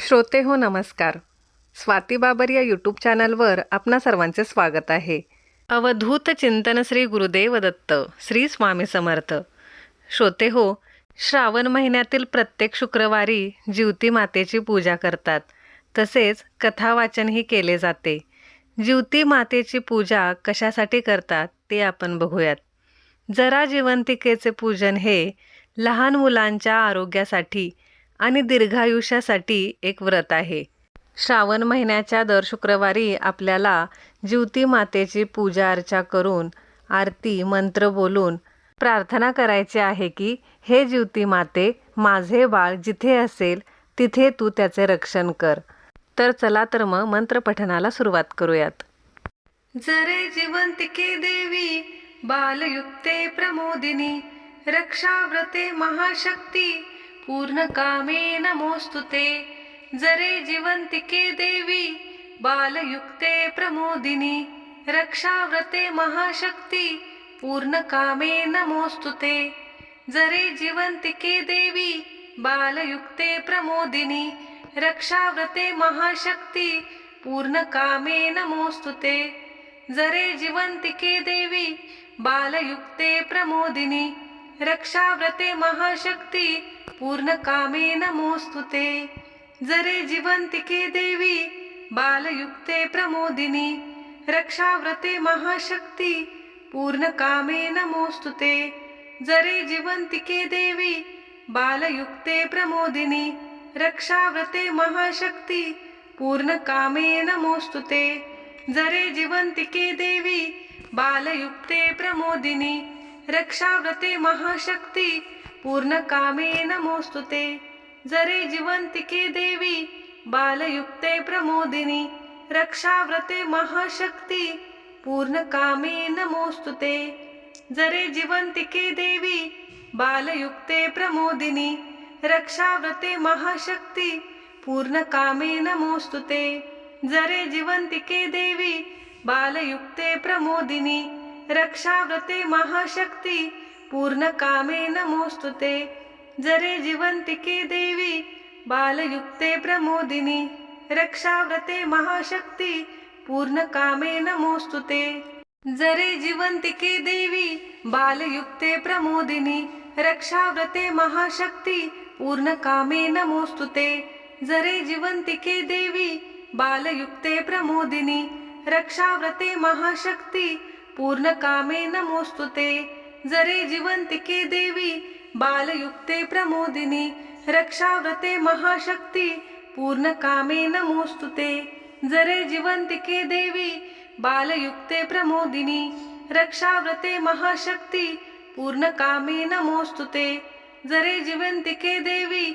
श्रोते हो नमस्कार. स्वाती बाबर या यूट्यूब चॅनलवर आपणा सर्वांचे स्वागत आहे. अवधूत चिंतन श्री गुरुदेव दत्त श्री स्वामी समर्थ. श्रोते हो, श्रावण महिन्यातील प्रत्येक शुक्रवारी जिवती मातेची पूजा करतात. तसेच कथा वाचनही केले जाते. जिवती मातेची पूजा कशासाठी करतात ते आपण बघूयात. जरा जिवंतिकेचे पूजन हे लहान मुलांच्या आरोग्यासाठी आणि दीर्घायुष्यासाठी एक व्रत आहे. श्रावण महिन्याच्या दर शुक्रवारी आपल्याला जिवती मातेची पूजा अर्चा करून आरती मंत्र बोलून प्रार्थना करायची आहे की हे जिवती माते, माझे बाळ जिथे असेल तिथे तू त्याचे रक्षण कर. तर चला तर मग मंत्रपठणाला सुरुवात करूयात. जरे जिवंतिके देवी बालयुक्ते प्रमोदिनी रक्षाव्रते महाशक्ती पूर्ण कामे नमोस्तुते. जरे जिवंतिके देवी बालयुक्ते प्रमोदिनी रक्षाव्रते महाशक्ती पूर्ण कामे नमोस्तुते. जरे जिवंतिके देवी बालयुक्ते प्रमोदिनी रक्षाव्रते महाशक्ती पूर्ण कामे नमोस्तुते. जरे जिवंतिके देवी बालयुक्ते प्रमोदिनी रक्षाव्रते महाशक्ती पूर्ण कामे नमोस्तुते. जरे जिवंतिके देवी बालयुक्ते प्रमोदिनी रक्षाव्रते महाशक्ती पूर्ण कामे नमोस्तुते. जरे जिवंतिके देवी बालयुक्ते प्रमोदिनी रक्षाव्रते महाशक्ती पूर्ण कामे नमोस्तुते. जरे जिवंतिके देवी बालयुक्ते प्रमोदिनी रक्षाव्रते महाशक्ती पूर्ण कामे नमोस्तुते. जरे जिवंतिके देवी बालयुक्ते प्रमोदिनी रक्षाव्रते महाशक्ती पूर्ण कामे नमोस्तुते. जरे जिवंतिके देवी बालयुक्ते प्रमोदिनी रक्षाव्रते महाशक्ती पूर्ण कामे नमोस्तुते. जरे जिवंतिके देवी बालयुक्ते प्रमोदिनी रक्षाव्रते महाशक्ती पूर्ण कामे नमोस्तुते. जरे जिवंतिके देवी बालयुक्ते प्रमोदिनी रक्षाव्रते महाशक्ती पूर्ण कामे नमोस्तुते. जरे जिवंतिके देवी बालयुक्ते प्रमोदिनी रक्षाव्रते महाशक्ती पूर्ण कामे नमोस्तुते. जरे जिवंतिके देवी बालयुक्ते प्रमोदिनी रक्षाव्रते महाशक्ती पूर्ण कामे नमोस्तुते. जरे जिवंतिके देवी बालयुक्ते प्रमोदिनी रक्षाव्रते महाशक्ती पूर्ण कामे नमोस्तुते. जरे जिवंतिके देवी बालयुक्ते प्रमोदिनी रक्षाव्रते महाशक्ती पूर्ण कामे नमोस्तुते. जरे जिवंतिके देवी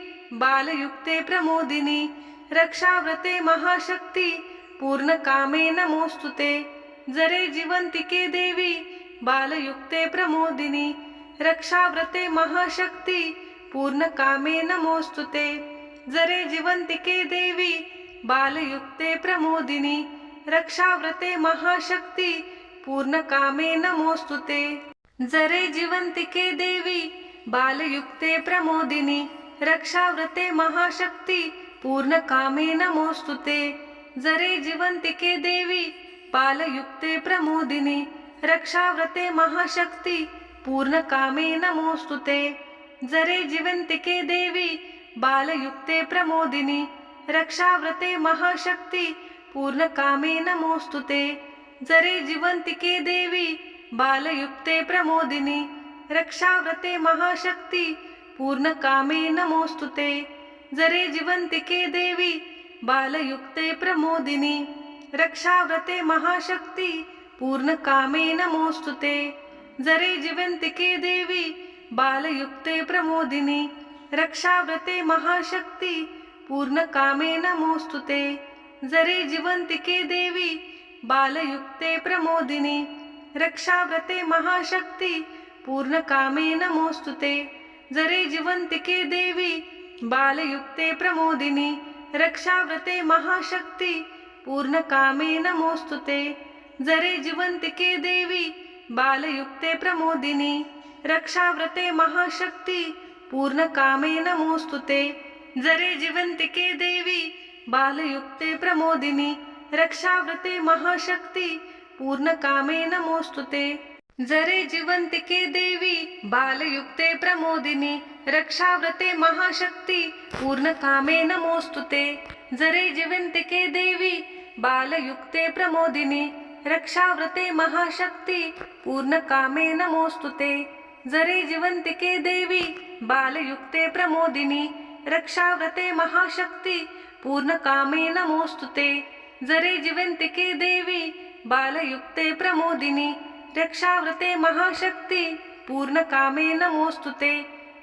बालयुक्ते प्रमोदिनी रक्षाव्रते महाशक्ती पूर्ण कामे नमोस्तुते. जरे जिवंतिके देवी बालयुक्ते प्रमोदिनी रक्षाव्रते महाशक्ती पूर्ण कामे नमोस्तुते. जरे जिवंतिके देवी बालयुक्ते प्रमोदिनी रक्षाव्रते महाशक्ती पूर्ण कामे नमोस्तुते. जरे जिवंतिके देवी बालयुक्ते प्रमोदिनी रक्षाव्रते महाशक्ती पूर्ण कामे नमोस्तुते. जरे जिवंतिके देवी बालयुक्ते प्रमोदिनी रक्षाव्रते महाशक्ती पूर्ण कामे नमोस्तुते. जरे जिवंतिके देवी बालयुक्ते प्रमोदिनी रक्षाव्रते महाशक्ती पूर्ण कामे नमोस्तुते. जरे जिवंतिके देवी बालयुक्ते प्रमोदिनी रक्षाव्रते महाशक्ती पूर्ण कामे नमोस्तुते. जरे जिवंतिके देवी बालयुक्ते प्रमोदिनी रक्षाव्रते महाशक्ती पूर्ण कामे नमोस्तुते. जरे जिवंतिके देवी बालयुक्ते प्रमोदिनी रक्षाव्रते महाशक्ती पूर्ण कामे नमोस्तुते. जरे जिवंतिके देवी बालयुक्ते प्रमोदिनी रक्षाव्रते महाशक्ती पूर्ण कामे नमोस्तुते. जरे जिवंतिके देवी बालयुक्ते प्रमोदिनी रक्षाव्रते महाशक्ती पूर्ण कामे नमोस्तुते. जरे जिवंतिके देवी बालयुक्ते प्रमोदिनी रक्षाव्रते महाशक्ती पूर्ण कामे नमोस्तुते. जरे जिवंतिके देवी बालयुक्ते प्रमोदिनी रक्षाव्रते महाशक्ती पूर्णकामे नमोस्तुते। जरे जिवंतिके देवी बालयुक्ते प्रमोदिनी रक्षाव्रते महाशक्ती पूर्णकामे नमोस्तुते। जरे जिवंतिके देवी बालयुक्ते प्रमोदिनी रक्षाव्रते महाशक्ती पूर्णकामे नमोस्तुते। जरे जिवंतिके देवी बालयुक्ते प्रमोदिनी रक्षाव्रते महाशक्ती पूर्णकामे नमोस्तुते। जरे जिवंतिके देवी बालयुक्ते प्रमोदिनी रक्षाव्रते महाशक्ती पूर्णकामे नमोस्तुते।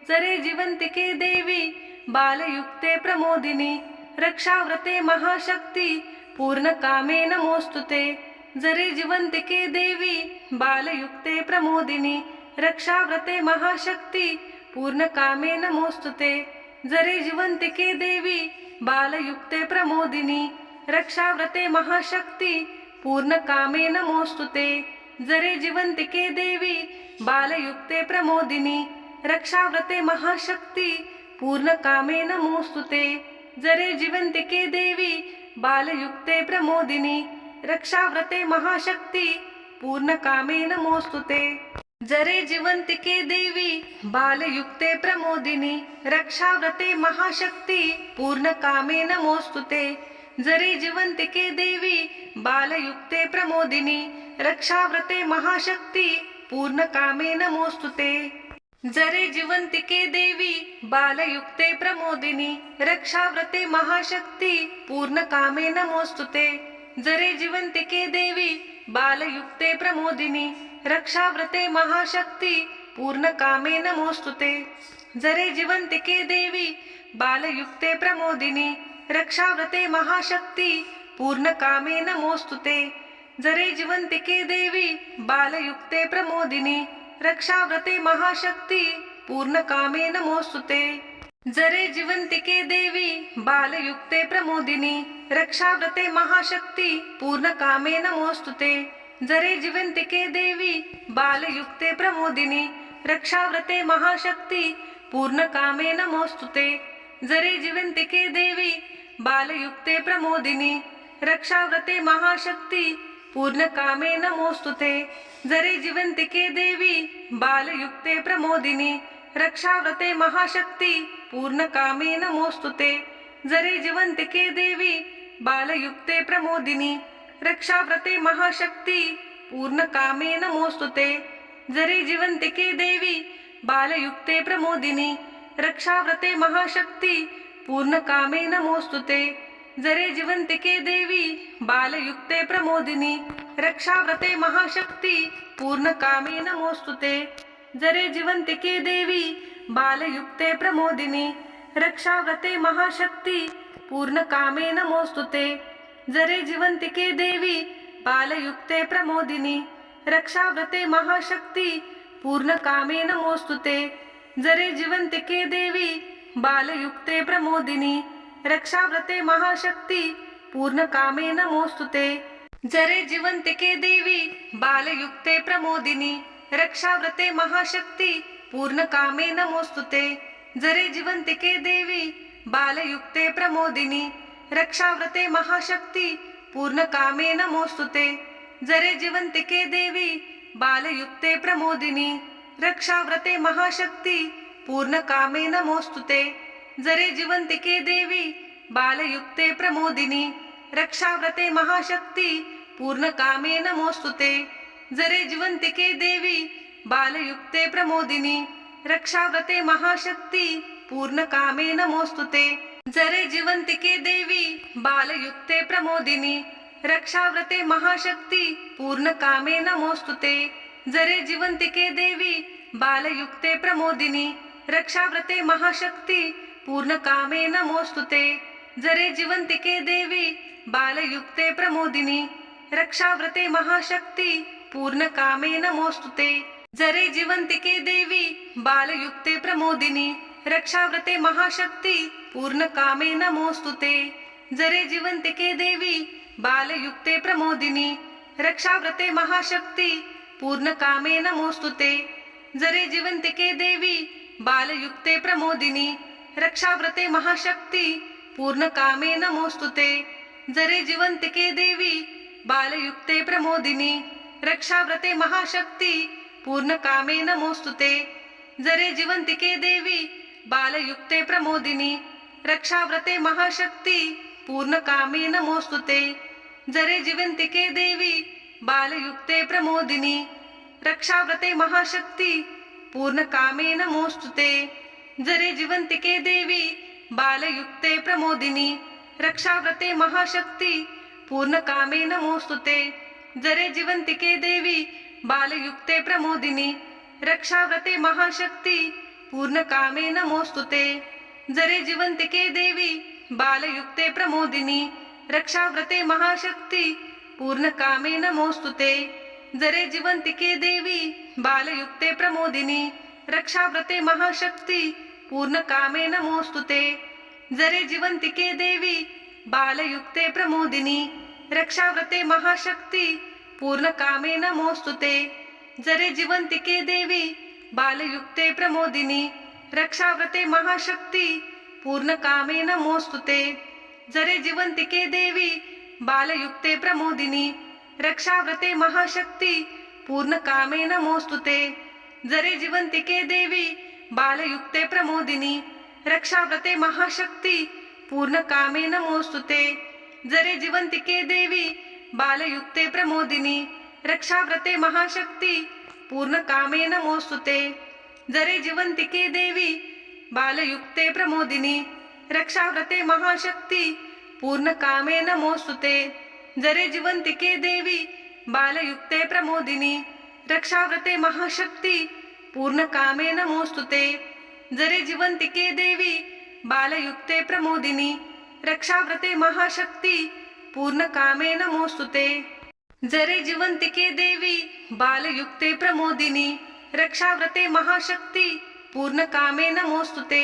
जरे जिवंतिके देवी बालयुक्ते प्रमोदिनी रक्षाव्रते महाशक्ती पूर्णकामे नमोस्तुते। जरे जिवंतिके देवी बालयुक्ते प्रमोदिनी रक्षाव्रते महाशक्ती पूर्णकामे नमोस्तुते। जरे जिवंतिके देवी बालयुक्ते प्रमोदिनी रक्षाव्रते महाशक्ती पूर्णकामे नमोस्तुते। जरे जिवंतिके देवी बालयुक्ते प्रमोदिनी रक्षाव्रते महाशक्ती पूर्णकामे नमोस्तुते। जरे जिवंतिके देवी बालयुक्ते प्रमोदिनी रक्षाव्रते महाशक्ती पूर्णकामे नमोस्तुते। जरे जिवंतिके देवी बालयुक्ते प्रमोदिनी रक्षाव्रते महाशक्ती पूर्णकामे नमोस्तुते। जरे जिवंतिके देवी बालयुक्ते प्रमोदिनी रक्षाव्रते महाशक्ती पूर्णकामे नमोस्तुते। जरे जिवंतिके देवी बालयुक्ते प्रमोदिनी रक्षाव्रते महाशक्ती पूर्णकामे नमोस्तुते। जरे जिवंतिके देवी बालयुक्ते प्रमोदिनी रक्षाव्रते महाशक्ती पूर्णकामे नमोस्तुते। जरे जिवंतिके देवी बालयुक्ते प्रमोदिनी रक्षाव्रते महाशक्ती पूर्णकामे नमोस्तुते। जरे जिवंतिके देवी बालयुक्ते प्रमोदिनी रक्षाव्रते महाशक्ती पूर्णकामे नमोस्तुते। जरे जिवंतिके देवी बालयुक्ते प्रमोदिनी रक्षाव्रते महाशक्ती पूर्णकामे नमोस्तुते। जरे जिवंतिके देवी बालयुक्ते प्रमोदिनी रक्षाव्रते महाशक्ती पूर्णकामे नमोस्तुते। जरे जिवंतिके देवी बालयुक्ते प्रमोदिनी रक्षाव्रते महाशक्ती पूर्णकामे नमोस्तुते। जरे जिवंतिके देवी बालयुक्ते प्रमोदिनी रक्षाव्रते महाशक्ती पूर्णकामे नमोस्तुते। जरे जिवंतिके देवी बालयुक्ते प्रमोदिनी रक्षाव्रते महाशक्ती पूर्णकामे नमोस्तुते। जरे जिवंतिके देवी बालयुक्ते प्रमोदिनी रक्षाव्रते महाशक्ती पूर्णकामे नमोस्तुते। जरे जिवंतिके देवी बालयुक्ते प्रमोदिनी रक्षाव्रते महाशक्ती पूर्णकामे नमोस्तुते। जरे जिवंतिके देवी बालयुक्ते प्रमोदिनी रक्षाव्रते महाशक्ती पूर्णकामे नमोस्तुते। जरे जिवंतिके देवी बालयुक्ते प्रमोदिनी रक्षाव्रते महाशक्ती पूर्णकामे नमोस्तुते। जरे जिवंतिके देवी बालयुक्ते प्रमोदिनी रक्षाव्रते महाशक्ती पूर्णकामे नमोस्तुते। जरे जिवंतिके देवी बालयुक्ते प्रमोदिनी रक्षाव्रते महाशक्ती पूर्णकामे नमोस्तुते। जरे जिवंतिके देवी बालयुक्ते प्रमोदिनी रक्षाव्रते महाशक्ती पूर्णकामे नमोस्तुते। जरे जिवंतिके देवी बालयुक्ते प्रमोदिनी रक्षाव्रते महाशक्ती पूर्णकामे नमोस्तुते। जरे जिवंतिके देवी बालयुक्ते प्रमोदिनी रक्षाव्रते महाशक्ती पूर्णकामे नमोस्तुते। जरे जिवंतिके देवी बालयुक्ते प्रमोदिनी रक्षाव्रते महाशक्ती पूर्णकामे नमोस्तुते। जरे जिवंतिके देवी बालयुक्ते प्रमोदिनी रक्षाव्रते महाशक्ती पूर्णकामे नमोस्तुते। जरे जिवंतिके देवी बालयुक्ते प्रमोदिनी रक्षाव्रते महाशक्ती पूर्णकामे नमोस्तुते। जरे जिवंतिके देवी बालयुक्ते प्रमोदिनी रक्षाव्रते महाशक्ती पूर्णकामे नमोस्तुते। जरे जिवंतिके देवी बालयुक्ते प्रमोदिनी रक्षाव्रते महाशक्ती पूर्णकामे नमोस्तुते। जरे जिवंतिके देवी बालयुक्ते प्रमोदिनी रक्षाव्रते महाशक्ती पूर्णकामे नमोस्तुते। जरे जिवंतिके देवी बालयुक्ते प्रमोदिनी रक्षाव्रते महाशक्ती पूर्णकामे नमोस्तुते। जरे जिवंतिके देवी बालयुक्ते प्रमोदिनी रक्षाव्रते महाशक्ती पूर्णकामे नमोस्तुते। जरे जिवंतिके देवी बालयुक्ते प्रमोदिनी रक्षाव्रते महाशक्ती पूर्णकामे नमोस्तुते। जरे जिवंतिके देवी बालयुक्ते प्रमोदिनी रक्षाव्रते महाशक्ती पूर्णकामे नमोस्तुते। जरे जिवंतिके देवी बालयुक्ते प्रमोदिनी रक्षाव्रते महाशक्ती पूर्णकामे नमोस्तुते। जरे जिवंतिके देवी बालयुक्ते प्रमोदिनी रक्षाव्रते महाशक्ती पूर्णकामे नमोस्तुते। जरे जिवंतिके देवी बालयुक्ते प्रमोदिनी रक्षाव्रते महाशक्ती पूर्णकामे नमोस्तुते। जरे जिवंतिके देवी बालयुक्ते प्रमोदिनी रक्षाव्रते महाशक्ती पूर्णकामे नमोस्तुते। जरे जिवंतिके देवी बालयुक्ते प्रमोदिनी रक्षाव्रते महाशक्ती पूर्णकामे नमोस्तुते। जरे जिवंतिके देवी बालयुक्ते प्रमोदिनी रक्षाव्रते महाशक्ती पूर्णकामे नमोस्तुते। जरे जिवंतिके देवी बालयुक्ते प्रमोदिनी रक्षाव्रते महाशक्ती पूर्णकामे नमोस्तुते। जरे जिवंतिके देवी बालयुक्ते प्रमोदिनी रक्षाव्रते महाशक्ती पूर्णकामे नमोस्तुते। जरे जिवंतिके देवी बालयुक्ते प्रमोदिनी रक्षाव्रते महाशक्ती पूर्णकामे नमोस्तुते। जरे जिवंतिके देवी बालयुक्ते प्रमोदिनी रक्षाव्रते महाशक्ती पूर्णकामे नमोस्तुते। जरे जिवंतिके देवी बालयुक्ते प्रमोदिनी रक्षाव्रते महाशक्ती पूर्णकामे नमोस्तुते। जरे जिवंतिके देवी बालयुक्ते प्रमोदिनी रक्षाव्रते महाशक्ती पूर्णकामे नमोस्तुते। जरे जिवंतिके देवी बालयुक्ते प्रमोदिनी रक्षाव्रते महाशक्ती पूर्णकामे नमोस्तुते।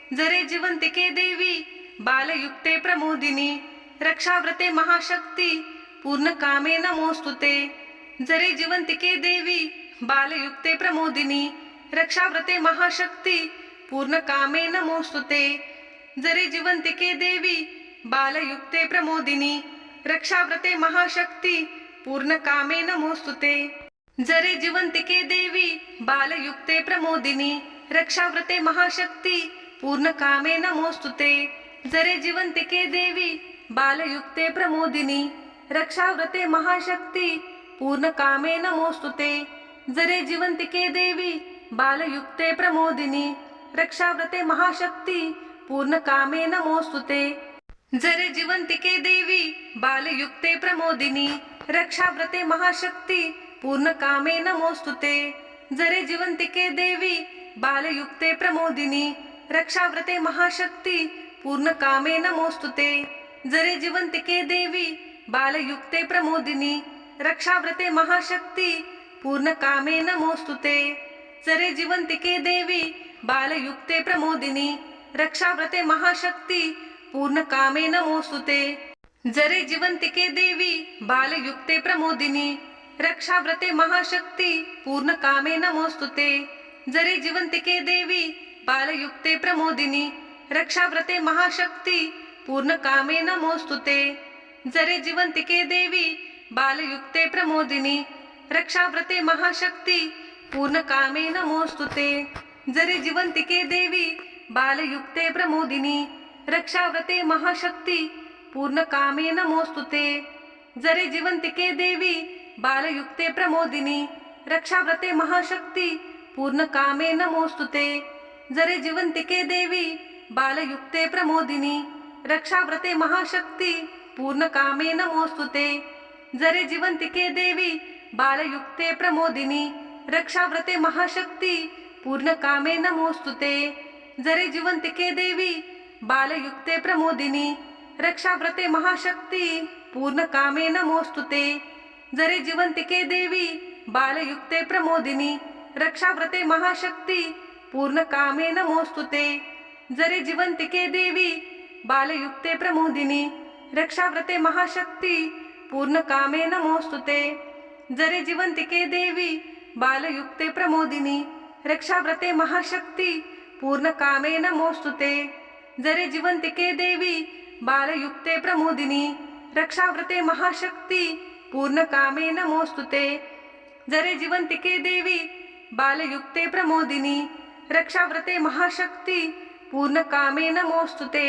जरे जिवंतिके देवी बालयुक्ते प्रमोदिनी रक्षाव्रते महाशक्ती पूर्णकामे नमोस्तुते। जरे जिवंतिके देवी बालयुक्ते प्रमोदिनी रक्षाव्रते महाशक्ती पूर्णकामे नमोस्तुते। जरे जिवंतिके देवी बालयुक्ते प्रमोदिनी रक्षाव्रते महाशक्ती पूर्णकामे नमोस्तुते। जरे जिवंतिके देवी बालयुक्ते प्रमोदिनी रक्षाव्रते महाशक्ती पूर्णकामे नमोस्तुते। जरे जिवंतिके देवी बालयुक्ते प्रमोदिनी रक्षाव्रते महाशक्ती पूर्णकामे नमोस्तुते। जरे जिवंतिके देवी बालयुक्ते प्रमोदिनी रक्षाव्रते महाशक्ती पूर्णकामे नमोस्तुते। जरे जिवंतिके देवी बालयुक्ते प्रमोदिनी रक्षाव्रते महाशक्ती पूर्णकामे नमोस्तुते। जरे जिवंतिके देवी बालयुक्ते प्रमोदिनी रक्षाव्रते महाशक्ती पूर्णकामे नमोस्तुते। जरे जिवंतिके देवी बालयुक्ते प्रमोदिनी रक्षाव्रते महाशक्ती पूर्णकामे नमोस्तुते। जरे जिवंतिके देवी बालयुक्ते प्रमोदिनी रक्षाव्रते महाशक्ती पूर्णकामे नमोस्तुते। जरे जिवंतिके देवी बालयुक्ते प्रमोदिनी रक्षाव्रते महाशक्ती पूर्णकामे नमोस्तुते। जरे जिवंतिके देवी बालयुक्ते प्रमोदिनी रक्षाव्रते महाशक्ती पूर्णकामे नमोस्तुते। जरे जिवंतिके देवी बालयुक्ते प्रमोदिनी रक्षाव्रते महाशक्ती पूर्णकामे नमोस्तुते। जरे जिवंतिके देवी बालयुक्ते प्रमोदिनी रक्षाव्रते महाशक्ती पूर्णकामे नमोस्तुते। जरे जिवंतिके देवी बालयुक्ते प्रमोदिनी रक्षाव्रते महाशक्ती पूर्णकामे नमोस्तुते। जरे जिवंतिके देवी बालयुक्ते प्रमोदिनी रक्षाव्रते महाशक्ती पूर्णकामे नमोस्तुते। जरे जिवंतिके देवी बालयुक्ते प्रमोदिनी रक्षाव्रते महाशक्ती पूर्णकामे नमोस्तुते। जरे जिवंतिके देवी बालयुक्ते प्रमोदिनी रक्षाव्रते महाशक्ती पूर्णकामे नमोस्तुते। जरे जिवंतिके देवी बालयुक्ते प्रमोदिनी रक्षाव्रते महाशक्ती पूर्णकामे नमोस्तुते। जरे जिवंतिके देवी बालयुक्ते प्रमोदिनी रक्षाव्रते महाशक्ती पूर्णकामे नमोस्तुते। जरे जिवंतिके देवी बालयुक्ते प्रमोदिनी रक्षाव्रते महाशक्ती पूर्णकामे नमोस्तुते। जरे जिवंतिके देवी बालयुक्ते प्रमोदिनी रक्षाव्रते महाशक्ती पूर्ण कामे नमोस्तुते जरे जिवंतिके देवी बालयुक्ते प्रमोदिनी रक्षाव्रते महाशक्ती पूर्ण कामे नमोस्तुते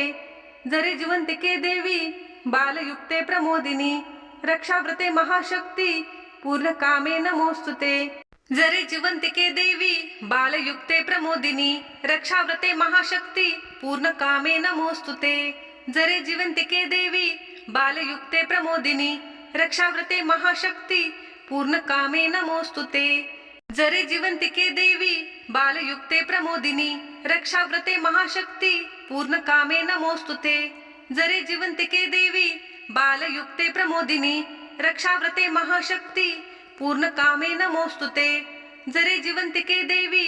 जरे जिवंतिके देवी बालयुक्ते प्रमोदिनी रक्षाव्रते महाशक्ती पूर्ण कामे नमोस्तुते जरे जिवंतिके देवी बालयुक्ते प्रमोदिनी रक्षाव्रते महाशक्ती पूर्ण कामे नमोस्तुते जरे जिवंतिके देवी बालयुक्ते प्रमोदिनी रक्षाव्रते महाशक्ती पूर्ण कामे नमोस्तुते जरे जिवंतिके देवी बालयुक्ते प्रमोदिनी रक्षाव्रते महाशक्ती पूर्ण कामे नमोस्तुते जरे जिवंतिके देवी बालयुक्ते प्रमोदिनी रक्षाव्रते महाशक्ती पूर्ण कामे नमोस्तुते जरे जिवंतिके देवी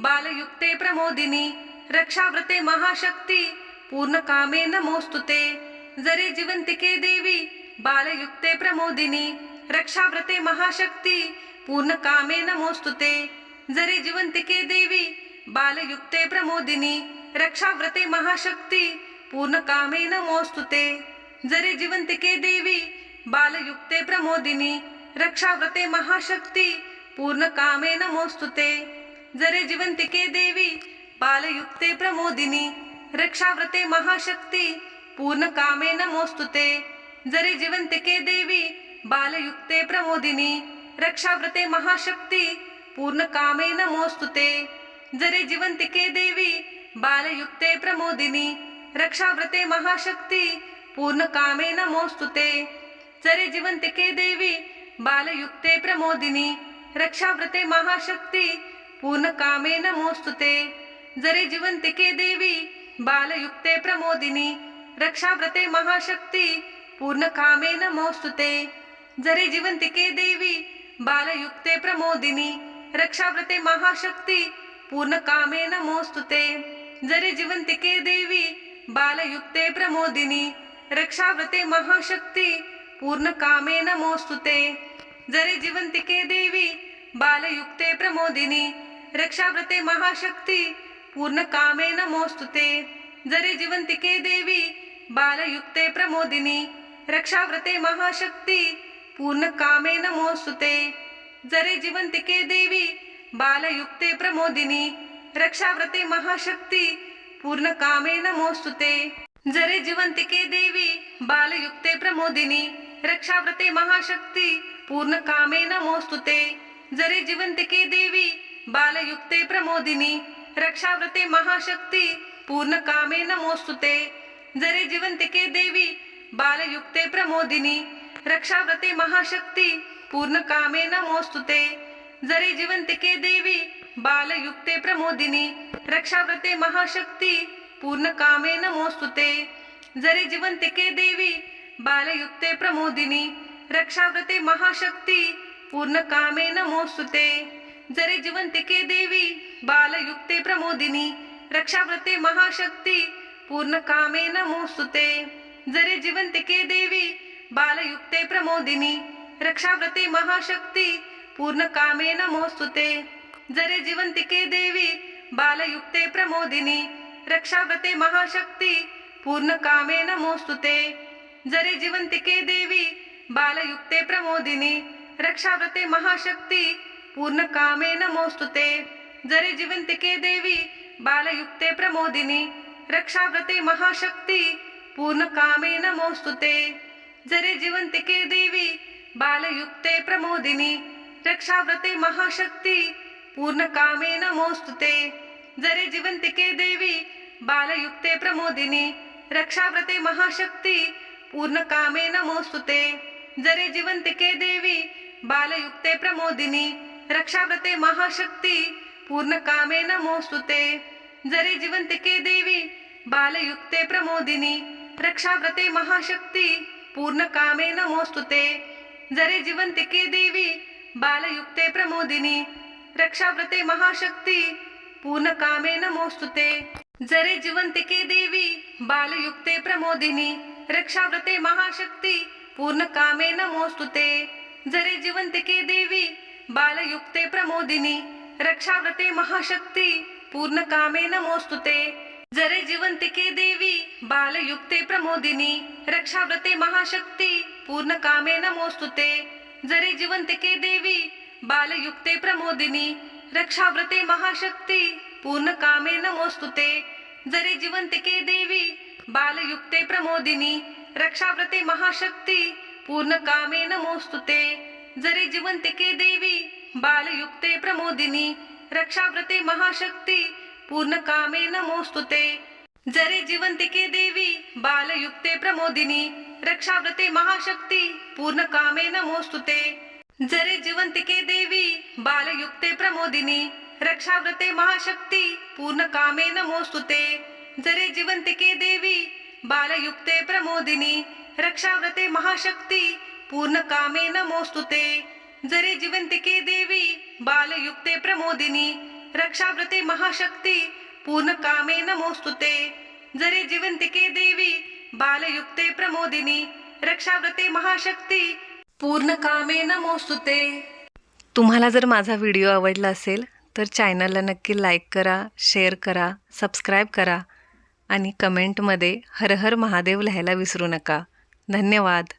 बालयुक्ते प्रमोदिनी रक्षाव्रते महाशक्ती पूर्ण कामे नमोस्तुते जरे जिवंतिके देवी बालयुक्ते प्रमोदिनी रक्षाव्रते महाशक्ती पूर्ण कामे नमोस्तुते जरे जिवंतिके देवी बालयुक्ते प्रमोदिनी रक्षाव्रते महाशक्ती पूर्ण कामे नमोस्तुते जरे जिवंतिके देवी बालयुक्ते प्रमोदिनी रक्षाव्रते महाशक्ती पूर्ण कामे नमोस्तुते जरे जिवंतिके देवी बालयुक्ते प्रमोदिनी रक्षाव्रते महाशक्ती पूर्ण कामे नमोस्तुते जरे जिवंतिके देवी बालयुक्ते प्रमोदिनी रक्षाव्रते महाशक्ती पूर्ण कामे नमोस्तुते जरे जिवंतिके देवी बालयुक्ते प्रमोदिनी रक्षाव्रते महाशक्ती पूर्ण कामे नमोस्तुते जरे जिवंतिके देवी बालयुक्ते प्रमोदिनी रक्षाव्रते महाशक्ती पूर्ण कामे नमोस्तुते जरे जिवंतिके देवी बालयुक्ते प्रमोदिनी रक्षाव्रते महाशक्ती पूर्ण कामे नमोस्तुते जरे जिवंतिके देवी बालयुक्ते प्रमोदिनी रक्षाव्रते महाशक्ती पूर्ण कामे नमोस्तुते जरे जिवंतिके देवी बालयुक्ते प्रमोदिनी रक्षाव्रते महाशक्ती पूर्ण कामे नमोस्तुते जरे जिवंतिके देवी बालयुक्ते प्रमोदिनी रक्षाव्रते महाशक्ती पूर्ण कामे नमोस्तुते जरे जिवंतिके देवी बालयुक्ते प्रमोदिनी रक्षाव्रते महाशक्ती पूर्ण कामे नमोस्तुते जरे जिवंतिके देवी बालयुक्ते प्रमोदिनी रक्षाव्रते महाशक्ती पूर्ण कामे नमोस्तुते जरे जिवंतिके देवी बालयुक्ते प्रमोदिनी रक्षाव्रते महाशक्ती पूर्ण कामे नमोस्तुते जरे जिवंतिके देवी बालयुक्ते प्रमोदिनी रक्षाव्रते महाशक्ती पूर्ण कामे नमोस्तुते जरे जिवंतिके देवी बालयुक्ते प्रमोदिनी रक्षाव्रते महाशक्ती पूर्ण कामे नमोस्तुते जरे जिवंतिके देवी बालयुक्ते प्रमोदिनी रक्षाव्रते महाशक्ती पूर्ण कामे नमोस्तुते जरे जिवंतिके देवी बालयुक्ते प्रमोदिनी रक्षाव्रते महाशक्ती पूर्ण कामे नमोस्तुते जरे जिवंतिके देवी बालयुक्ते प्रमोदिनी रक्षाव्रते महाशक्ती पूर्ण कामे नमोस्तुते जरे जिवंतिके देवी बालयुक्ते प्रमोदिनी रक्षाव्रते महाशक्ती पूर्ण कामे नमोस्तुते जरे जिवंतिके देवी बालयुक्ते प्रमोदिनी रक्षाव्रते महाशक्ती पूर्ण कामे नमोस्तुते जरे जिवंतिके देवी बालयुक्ते प्रमोदिनी रक्षाव्रते महाशक्ती पूर्ण कामे नमोस्तुते जरे जिवंतिके देवी बालयुक्ते प्रमोदिनी रक्षाव्रते महाशक्ती पूर्ण कामे नमोस्तुते जरे जिवंतिके देवी बालयुक्ते प्रमोदिनी रक्षाव्रते महाशक्ती पूर्ण कामे नमोस्तुते जरे जिवंतिके देवी बालयुक्ते प्रमोदिनी रक्षाव्रते महाशक्ती पूर्ण कामे नमोस्तुते जरे जिवंतिके देवी बालयुक्ते प्रमोदिनी रक्षाव्रते महाशक्ती पूर्ण कामे नमोस्तुते जरे जिवंतिके देवी बालयुक्ते प्रमोदिनी रक्षाव्रते महाशक्ती पूर्ण कामे नमोस्तुते जरे जिवंतिके देवी बालयुक्ते प्रमोदिनी रक्षाव्रते महाशक्ती पूर्ण कामे नमोस्तुते जरे जिवंतिके देवी बालयुक्ते प्रमोदिनी रक्षाव्रते महाशक्ती पूर्ण कामे नमोस्तुते जरे जिवंतिके देवी बालयुक्ते प्रमोदिनी रक्षाव्रते महाशक्ती पूर्ण कामे नमोस्तुते जरे जिवंतिके देवी बालयुक्ते प्रमोदिनी रक्षाव्रते महाशक्ती पूर्ण कामे नमोस्तुते। जरे जिवंतिके देवी बालयुक्ते प्रमोदिनी रक्षाव्रते महाशक्ती पूर्ण कामे नमोस्तुते। जरे जिवंतिके देवी बालयुक्ते प्रमोदिनी रक्षाव्रते महाशक्ती पूर्ण कामे नमोस्तुते। जरे जिवंतिके देवी बालयुक्ते प्रमोदिनी रक्षाव्रते महाशक्ती पूर्ण कामे नमोस्तुते। जरे जिवंतिके देवी बालयुक्ते प्रमोदिनी रक्षाव्रते महाशक्ती पूर्ण कामे नमोस्तुते। जरे जिवंतिके देवी बालयुक्ते प्रमोदिनी रक्षाव्रते महाशक्ती पूर्ण कामे नमोस्तुते। जरे जिवंतिके देवी बालयुक्ते प्रमोदिनी रक्षाव्रते महाशक्ती पूर्ण कामे नमोस्तुते। जरे जिवंतिके देवी बालयुक्ते प्रमोदिनी रक्षाव्रते महाशक्ती पूर्ण कामे नमोस्तुते। जरे जिवंतिके देवी बालयुक्ते प्रमोदिनी रक्षाव्रते महाशक्ती पूर्ण कामे नमोस्तुते। तुम्हाला जर माझा व्हिडिओ आवडला असेल तर चॅनलला नक्की लाईक करा, शेअर करा, सबस्क्राईब करा आणि कमेंटमध्ये हर हर महादेव लिहायला विसरू नका। धन्यवाद।